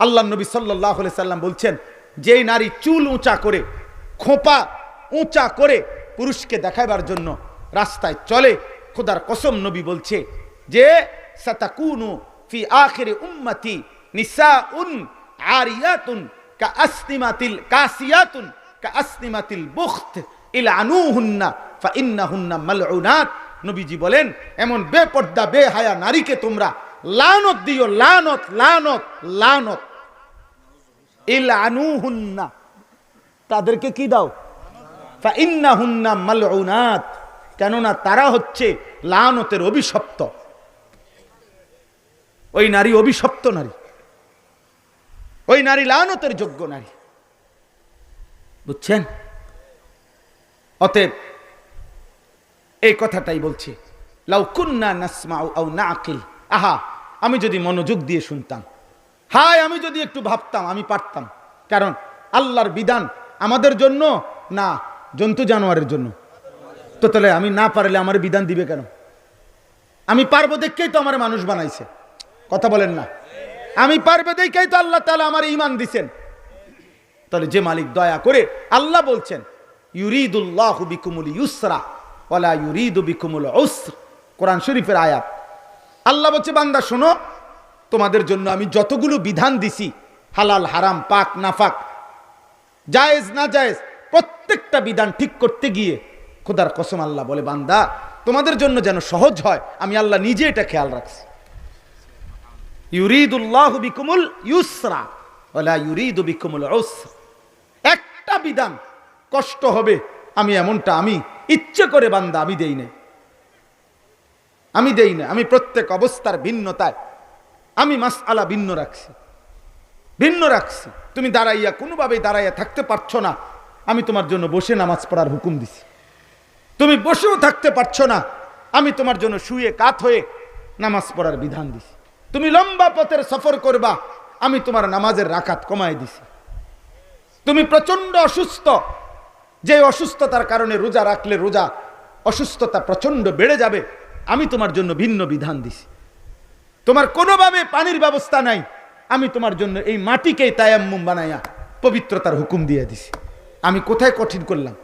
আল্লাহ নবী সাল্লাল্লাহু আলাইহি সাল্লাম বলছেন, যেই নারী চুল উঁচা করে, খোঁপা উঁচা করে পুরুষকে দেখাবার জন্য রাস্তায় চলে, খোদার কসম নবী বলছে যে সাতাকুনু ফি আখিরি উম্মতি নিসাউন আরিয়াতুন কাআসনিমাতিল কাসিয়াতুন কাআসনিমাতিল বুখত ইলআনুহুন্না ফাইন্নাহুন্না মালউনাত। নবীজি বলেন, এমন বেপর্দা বেহায়া নারীকে তোমরা লানত দিও, লানত লানত লানত। ইলআনুহুন্না, তাদেরকে কি দাও? ফাইন্নাহুন্না মালউনাত, কেননা তারা হচ্ছে লানতের অভিশপ্ত। ওই নারী অভিশপ্ত নারী, ওই নারী লানতের যোগ্য নারী। বুঝছেন? অতএব এই কথাটাই বলছি, লাউ কুন্না নাসমাউ আও নাকিল, আহা আমি যদি মনোযোগ দিয়ে শুনতাম, হায় আমি যদি একটু ভাবতাম, আমি পারতাম। কারণ আল্লাহর বিধান আমাদের জন্য না জন্তু জানোয়ারের জন্য। তো তাহলে আমি না পারলে আমার বিধান দিবে কেন? আমি পারবো দেখেই তো আমার মানুষ বানাইছে। কথা বলেন না? আমি পারবে দেখেই তো আল্লাহ তাআলা আমার ঈমান দিছেন। তাহলে যে মালিক দয়া করে, আল্লাহ বলছেন ইউরিদুল্লাহু বিকুমুল ইউসরা ওয়ালা ইউরিদু বিকুমুল উসর, কোরআন শরীফের আয়াত। আল্লাহ বলছে, বান্দা শোনো, তোমাদের জন্য আমি যতগুলো বিধান দিছি, হালাল হারাম পাক নাফাক জায়েজ না জায়েজ, প্রত্যেকটা বিধান ঠিক করতে গিয়ে খোদার কসম আল্লাহ বলে, বান্দা তোমাদের জন্য যেন সহজ হয়, আমি আল্লাহ নিজে এটা খেয়াল রাখছি। ইউরিদুল্লাহু বিকুমুল ইউসরা ওয়ালা ইউরিদু বিকুমুল উসর। একটা বিধান কষ্ট হবে, আমি এমনটা আমি ইচ্ছে করে বান্দা আমি দেই না, আমি দেই না। আমি প্রত্যেক অবস্থার ভিন্নতায় আমি মাসআলা ভিন্ন রাখছি, ভিন্ন রাখছি। তুমি দাঁড়াইয়া কোনোভাবেই দাঁড়াইয়া থাকতে পারছো না, আমি তোমার জন্য বসে নামাজ পড়ার হুকুম দিছি। তুমি বসেও থাকতে পারছো না, আমি তোমার জন্য শুয়ে কাত হয়ে নামাজ পড়ার বিধান দিছি। তুমি লম্বা পথের সফর করবা, আমি তোমার নামাজের রাকাত কমায় দিছি। তুমি প্রচন্ড অসুস্থ, যে অসুস্থতার কারণে রোজা রাখলে রোজা অসুস্থতা প্রচন্ড বেড়ে যাবে, আমি তোমার জন্য ভিন্ন বিধান দিছি। তোমার কোনোভাবে পানির ব্যবস্থা নাই, আমি তোমার জন্য এই মাটিকেই তায়াম্মুম বানাইয়া পবিত্রতার হুকুম দিয়ে দিছি। আমি কোথায় কঠিন করলাম?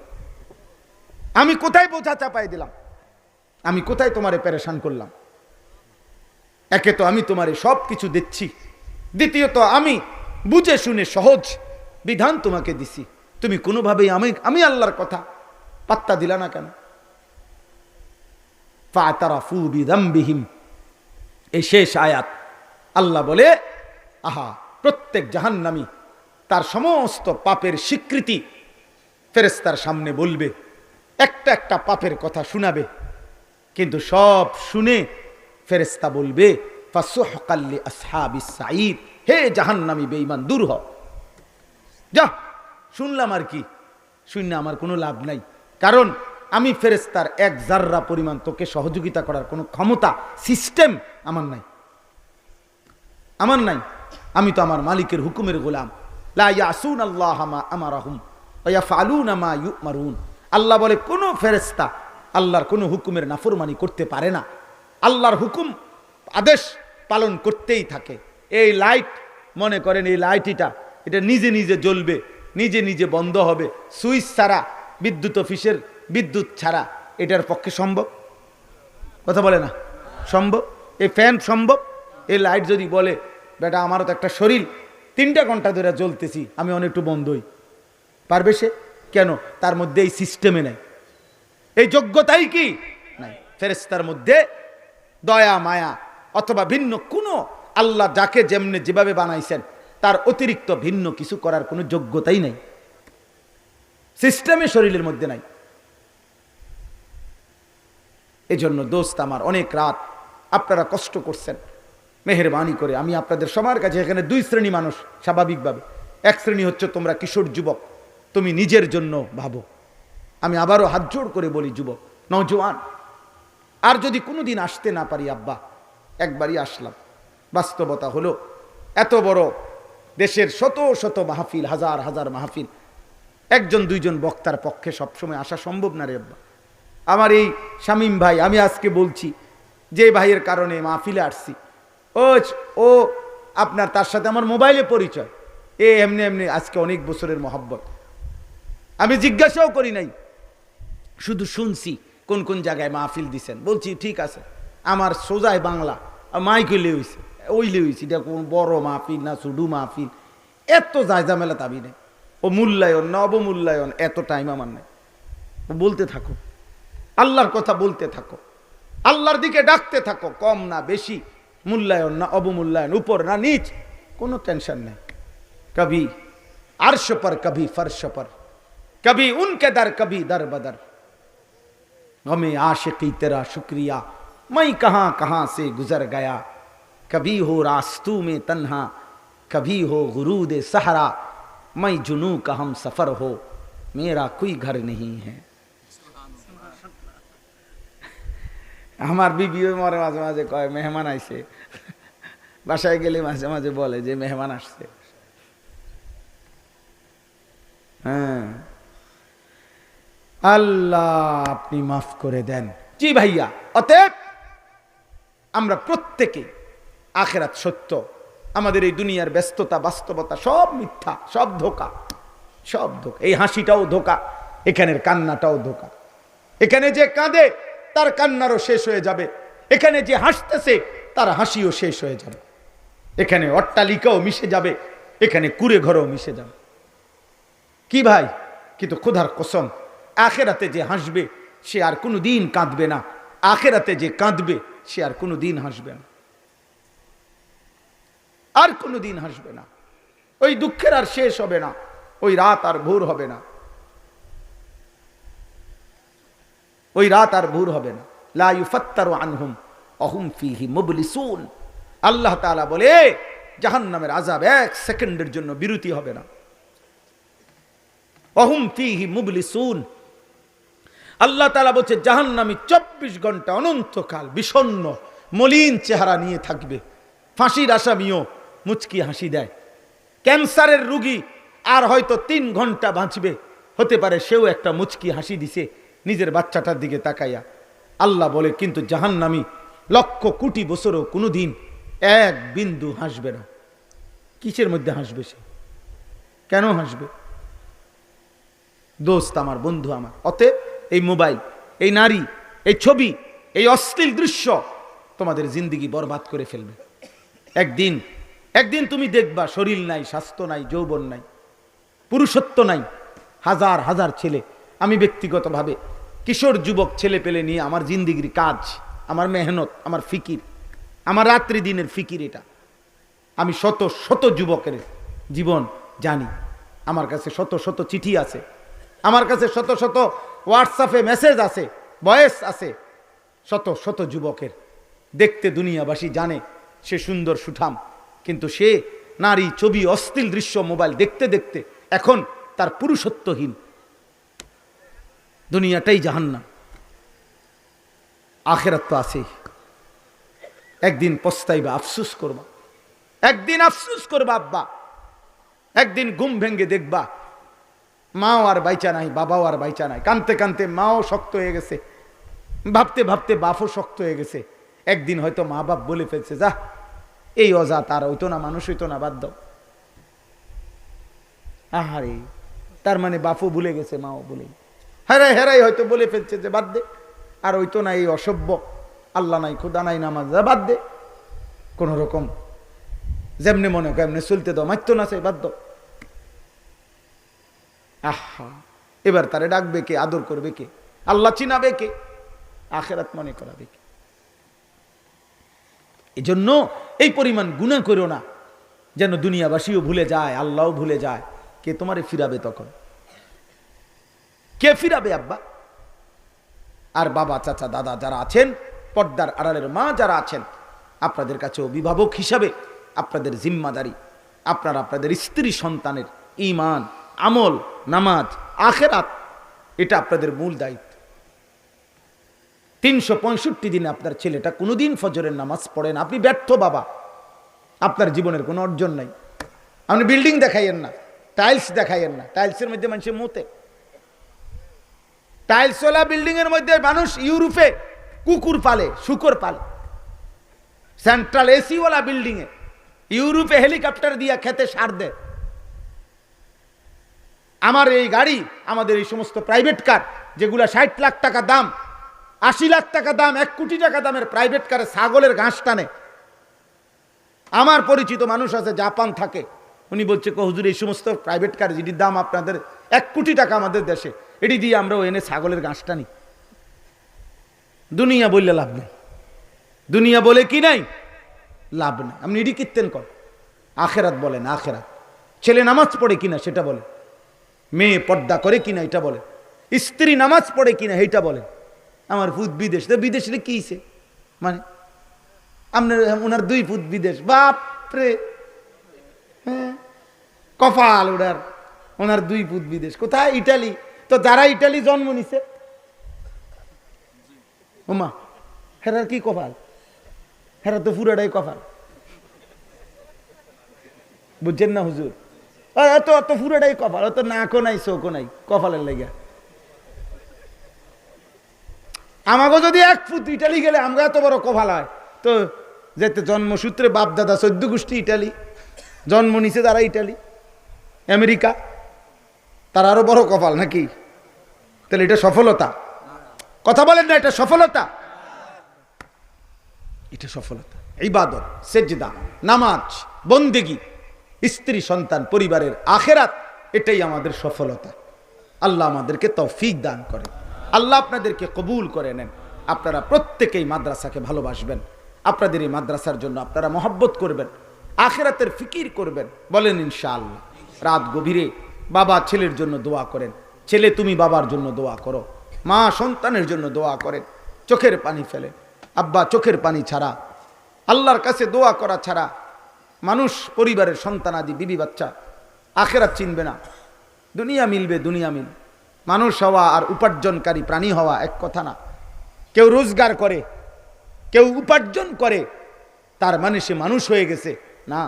আমি কোথায় বোঝা চাপাই দিলাম? আমি কোথায় তোমারে পেরেশান করলাম? একে তো আমি তোমারে সব কিছু দিচ্ছি, দ্বিতীয়ত আমি বুঝে শুনে সহজ বিধান তোমাকে দিছি, তুমি কোনোভাবেই আমি আল্লাহর কথা পাত্তা দিলা না কেন? ফাতারাফু বিযামবিহিম, এই শেষ আয়াত। আল্লাহ বলে, আহা প্রত্যেক জাহান্নামী তার সমস্ত পাপের স্বীকৃতি ফেরেশতার সামনে বলবে, একটা একটা পাপের কথা শোনাবে, কিন্তু সব শুনে ফেরেশতা বলবে ফাসুহকাল লিআসহাবিস সাঈর, হে জাহান্নামী বেঈমান দূর হ, যা। শুনলাম আর কি, শুনলে আমার কোনো লাভ নাই, কারণ আমি ফেরেশতার এক জাররা পরিমাণ তোকে সহযোগিতা করার কোনো ক্ষমতা সিস্টেম আমার নাই, আমার নাই। আমি তো আমার মালিকের হুকুমের গোলাম। লা ইয়াসুনাল্লাহা মা আমারাহুম ওয়া ইয়াফআলুনা মা ইউমারুন। আল্লাহ বলে, কোনো ফেরেশতা আল্লাহর কোনো হুকুমের নাফরমানি করতে পারে না, আল্লাহর হুকুম আদেশ পালন করতেই থাকে। এই লাইট, মনে করেন এই লাইটটা, এটা নিজে নিজে জ্বলবে, নিজে নিজে বন্ধ হবে, সুইচ ছাড়া, বিদ্যুৎ অফিসের বিদ্যুৎ ছাড়া এটার পক্ষে সম্ভব? কথা বলে না সম্ভব? এই ফ্যান সম্ভব? এই লাইট যদি বলে, বেটা আমারও তো একটা শরীর 3 ঘন্টা ধরে জ্বলতেছি, আমি অনেকটু বন্ধ হই, পারবে সে? কেন? তার মধ্যে এই সিস্টেমে নাই, এই যোগ্যতাই কি নাই। ফেরেশতার মধ্যে দয়া মায়া অথবা ভিন্ন কোনো, আল্লাহ যাকে যেমনে যেভাবে বানাইছেন তার অতিরিক্ত ভিন্ন কিছু করার কোনো যোগ্যতাই নাই, সিস্টেমে শরীরের মধ্যে নাই। এজন্য দোস্ত আমার, অনেক রাত আপনারা কষ্ট করছেন, মেহেরবানি করে আমি আপনাদের সবার কাছে, এখানে 2 শ্রেণী মানুষ স্বাভাবিকভাবে। এক শ্রেণী হচ্ছে তোমরা কিশোর যুবক, তুমি নিজের জন্য ভাবো। আমি আবারও হাত জোড় করে বলি, যুবক নওজোয়ান, আর যদি কোনোদিন আসতে না পারি, আব্বা একবারই আসলাম, বাস্তবতা হলো এত বড় দেশের শত শত মাহফিল, হাজার হাজার মাহফিল, 1-2 বক্তার পক্ষে সবসময় আসা সম্ভব না রে আব্বা। আমার এই শামীম ভাই, আমি আজকে বলছি যে ভাইয়ের কারণে মাহফিলে আসছি, ও আপনার তার সাথে আমার মোবাইলে পরিচয়, এমনি এমনি আজকে অনেক বছরের মহব্বত। আমি জিজ্ঞাসাও করি নাই, শুধু শুনছি কোন কোন জায়গায় মাহফিল দিছেন। বলছি ঠিক আছে, আমার সোজায় বাংলা, মাইক হইলে হয়েছে, ওইলে হয়েছে, এটা কোন বড় মাহফিল না শুধু মাহফিল, এত জায়জামেলা দাবি নেই। ও মূল্যায়ন না অবমূল্যায়ন এত টাইম আমার নেই। বলতে থাকো, আল্লাহর কথা বলতে থাকো, আল্লাহর দিকে ডাকতে থাকো, কম না বেশি, মূল্যায়ন না অবমূল্যায়ন, উপর না নিচ, কোনো টেনশন নেই। কবি আরশ পর কবি ফরশ পর, কবি উনকে দর কবি দর বদর, गमे आशिकी तेरा शुक्रिया मैं कहाँ कहाँ से गुजर गया, कभी हो रास्तू में तन्हा कभी हो गुरूद सहरा, मैं जुनू का हम सफर हो मेरा कोई घर नहीं है। আমার বিবিও মরে মাঝে মাঝে কয় মেহমান আইছে, বাসায় গেলে মাঝে মাঝে বলে যে মেহমান আসছে। হ্যাঁ, আল্লাহ আপনি মাফ করে দেন। জি ভাইয়া, অতএব আমরা প্রত্যেকে আখিরাত সত্য, আমাদের এই দুনিয়ার ব্যস্ততা বাস্তবতা সব মিথ্যা, সব ধোঁকা, সব ধোঁকা। এই হাসিটাও ধোঁকা, এখানের কান্নাটাও ধোঁকা। এখানে যে কাঁদে তার কান্নারও শেষ হয়ে যাবে, এখানে যে হাসতেছে তার হাসিও শেষ হয়ে যাবে, এখানে অট্টালিকাও মিশে যাবে, এখানে কুড়ে ঘরও মিশে যাবে। কি ভাই, কিন্তু খোদার কসম, আখেরাতে যে হাসবে সে আর কোনো দিন কাঁদবে না, আখেরাতে যে কাঁদবে সে আর কোনো দিন হাসবে না, আর কোনো দিন হাসবে না। ওই দুঃখের আর শেষ হবে না, ওই রাত আর ভোর হবে না, ওই রাত আর ভোর হবে না। লা ইউফাত্তারু আনহুম আহুম ফীহি মুবলিসুন। আল্লাহ তাআলা বলে জাহান্নামের আযাব এক সেকেন্ডের জন্য বিরতি হবে না। আহুম ফীহি মুবলিসুন। আল্লাহ তাআলা বলছে জাহান্নামী 24 ঘন্টা অনন্তকাল বিষণ্ণ মলিন চেহারা নিয়ে থাকবে। ফাঁসির আসামিও মুচকি হাসি দেয়, ক্যান্সারের রোগী আর হয়তো 3 ঘন্টা বাঁচবে, হতে পারে সেও একটা মুচকি হাসি দিছে নিজের বাচ্চাটার দিকে তাকাইয়া। আল্লাহ বলে কিন্তু জাহান্নামী লক্ষ কোটি বছরও কোনোদিন এক বিন্দু হাসবে না। কিসের মধ্যে হাসবে সে? কেন হাসবে? দোস্ত আমার, বন্ধু আমার, অতএব এই মোবাইল, এই নারী, এই ছবি, এই অশ্লীল দৃশ্য তোমাদের জিন্দেগি বরবাদ করে ফেলবে। একদিন একদিন তুমি দেখবা শরীর নাই, স্বাস্থ্য নাই, যৌবন নাই, পুরুষত্ব নাই। হাজার হাজার ছেলে, আমি ব্যক্তিগতভাবে কিশোর যুবক ছেলে পেলে নিয়ে আমার জিন্দেগির কাজ, আমার মেহনত, আমার ফিকির, আমার রাত্রি দিনের ফিকির, এটা আমি শত শত যুবকের জীবন জানি। আমার কাছে শত শত চিঠি আছে, আমার কাছে শত শত হোয়াটসঅ্যাপে মেসেজ আছে, ভয়েস আছে, শত শত যুবকের। দেখতে দুনিয়াবাসী জানে সে সুন্দর সুঠাম, কিন্তু সে নারী, ছবি, অশ্লীল দৃশ্য মোবাইল দেখতে দেখতে এখন তার পুরুষত্বহীন। দুনিয়াটাই জাহান্নাম, আখিরাত তো আছেই। একদিন পস্তাইবা, আফসোস করবা, একদিন আফসোস করবা আব্বা, একদিন ঘুম ভেঙ্গে দেখবা মাও আর বাইচা নাই, বাবাও আর বাইচা নাই। কানতে কানতে মাও শক্ত হয়ে গেছে, ভাবতে ভাবতে বাপও শক্ত হয়ে গেছে। একদিন হয়তো মা বাপ বলে ফেলছে, যা এই অজা তার হইতো না, মানুষ হইতো না, বাদ দাও। আহারে, তার মানে বাপও ভুলে গেছে, মাও ভুলে, হেরাই হেরাই হয়তো বলে ফেলছে যে বাদ দে, আর হইতো না এই অসভ্য, আল্লাহ নাই, খুদা নাই, নামাজ বাদ দে, কোন রকম যেমনি মনে হয় এমনি চলতে দাও, মারতো না সে, বাদ দাও। আহা, এবার তারে ডাকবে কে, আদর করবে কে, আল্লাহ চিনাবে কে, আখিরাত মনে করাবে কে? এজন্য এই পরিমাণ গুনাহ করো না যেন দুনিয়াবাসীও ভুলে যায়, আল্লাহও ভুলে যায়। কে তোমারে ফিরাবে তখন? কে ফিরাবে আব্বা? আর বাবা, চাচা, দাদা যারা আছেন, পর্দার আড়ালের মা যারা আছেন, আপনাদের কাছে অভিভাবক হিসাবে আপনাদের জিম্মাদারি, আপনারা আপনাদের স্ত্রী সন্তানের ঈমান, আমল, নামাজ, আখিরাত, এটা আপনাদের মূল দায়িত্ব। 365 দিনে আপনার ছেলেটা কোনোদিন ফজরের নামাজ পড়ে না, আপনি ব্যর্থ বাবা, আপনার জীবনের কোনো অর্জন নাই। আপনি বিল্ডিং দেখাইয়েন না, টাইলস দেখাইয়েন না, টাইলসের মধ্যে মানুষের মুতে, টাইলসওয়ালা বিল্ডিং এর মধ্যে মানুষ ইউরোপে কুকুর পালে, শুকর পালে, সেন্ট্রাল এসিওয়ালা বিল্ডিং এ ইউরোপে হেলিকপ্টার দিয়া খেতে সার দেয়। আমার এই গাড়ি, আমাদের এই সমস্ত প্রাইভেট কার যেগুলা 60 লাখ টাকা দাম, 80 লাখ টাকা দাম, 1 কোটি টাকা দামের প্রাইভেট কারে ছাগলের ঘাস টানে। আমার পরিচিত মানুষ আছে, জাপান থাকে, উনি বলছে হুজুর এই সমস্ত প্রাইভেট কার যেটির দাম আপনাদের 1 কোটি টাকা আমাদের দেশে, এটি দিয়ে আমরা এনে ছাগলের ঘাস টানি। দুনিয়া বললে লাভ নেই, দুনিয়া বলে কি নাই লাভ নেই। আপনি এটি কীর্তেন কর, আখেরাত বলেন, আখেরাত। ছেলে নামাজ পড়ে কিনা সেটা বলে, মেয়ে পর্দা করে কিনা এটা বলে, স্ত্রী নামাজ পড়ে কিনা এইটা বলে। আমার ফুট বিদেশ, তো বিদেশে কি হইছে, মানে আপনার ওনার 2 ফুট বিদেশ, বাপরে, হ্যাঁ কপাল ওনার 2 ফুট বিদেশ। কোথায়? ইটালি। তো যারা ইটালি জন্ম নিছে, ওমা হেরার কি কপাল, হেরা তো পুরাটাই কপাল, বুঝছেন না হুজুর? অত অত পুরাটাই কপাল, অত নাকও নাই চোখও নাই, কপালের লেগে। আমাকে যদি 1 ফুট ইটালি গেলে আমাকে এত বড় কপাল হয়, তো যেতে জন্মসূত্রে বাপ দাদা 14 গোষ্ঠী ইটালি, জন্ম নিছে তারা ইটালি, আমেরিকা, তার আরো বড় কপাল নাকি? তাহলে এটা সফলতা? কথা বলেন না, এটা সফলতা? এটা সফলতা। ইবাদত, সেজদা, নামাজ, বন্দেগী, স্ত্রী, সন্তান, পরিবারের আখেরাত, এটাই আমাদের সফলতা। আল্লাহ আমাদেরকে তৌফিক দান করেন, আল্লাহ আপনাদেরকে কবুল করে নেন। আপনারা প্রত্যেকেই মাদ্রাসাকে ভালোবাসবেন, আপনাদের এই মাদ্রাসার জন্য আপনারা মহব্বত করবেন, আখেরাতের ফিকির করবেন। বলেন ইনশাআল্লাহ। রাত গভীরে বাবা ছেলের জন্য দোয়া করেন, ছেলে তুমি বাবার জন্য দোয়া করো, মা সন্তানের জন্য দোয়া করেন, চোখের পানি ফেলেন। আব্বা চোখের পানি ছাড়া, আল্লাহর কাছে দোয়া করা ছাড়া মানুষ, পরিবারের সন্তানাদি, বিবি বাচ্চা আখেরাত চিনবে না। দুনিয়া মিলবে, দুনিয়া মিল। মানুষ হওয়া আর উপার্জনকারী প্রাণী হওয়া এক কথা না। কেউ রোজগার করে, কেউ উপার্জন করে, তার মানে সে মানুষ হয়ে গেছে না।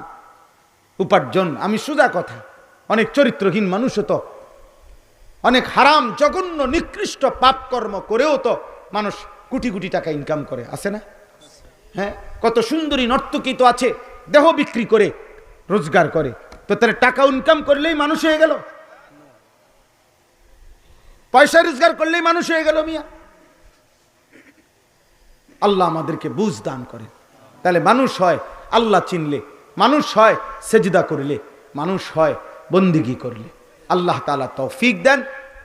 উপার্জন, আমি সোজা কথা, অনেক চরিত্রহীন মানুষও তো, অনেক হারাম জঘন্য নিকৃষ্ট পাপ কর্ম করেও তো মানুষ কোটি কোটি টাকা ইনকাম করে, আছে না? হ্যাঁ, কত সুন্দরী নর্তকী তো আছে, দেহ বিক্রি করে রোজগার করে, তো তার টাকা ইনকাম করলেই মানুষ হয়ে গেল, পয়সা রোজগার করলেই মানুষ হয়ে গেল মিয়া। আল্লাহ আমাদেরকে বুঝ দান করেন। তাহলে মানুষ হয় আল্লাহ চিনলে, মানুষ হয় সেজদা করলে, মানুষ হয় বন্দিগি করলে। আল্লাহ তাআলা তৌফিক দেন,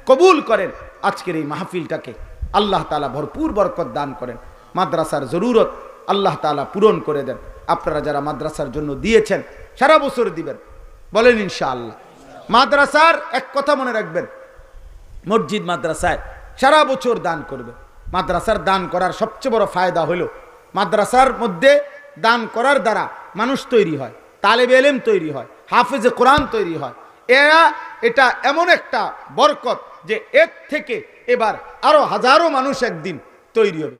কবুল করেন আজকের এই মাহফিলটাকে। আল্লাহ তাআলা ভরপুর বরকত দান করেন। মাদ্রাসার জরুরত আল্লাহ তাআলা পূরণ করে দেন। আপনারা যারা মাদ্রাসার জন্য দিয়েছেন, সারা বছর দিবেন, বলেন ইনশাআল্লাহ। মাদ্রাসার এক কথা মনে রাখবেন, মসজিদ মাদ্রাসায় সারা বছর দান করবে। মাদ্রাসার দান করার সবচেয়ে বড় ফায়দা হলো, মাদ্রাসার মধ্যে দান করার দ্বারা মানুষ তৈরি হয়, তালেবে ইলম তৈরি হয়, হাফেজে কোরআন তৈরি হয়। এটা এমন একটা বরকত যে এর থেকে এবার আরো হাজারো মানুষ একদিন তৈরি হবে।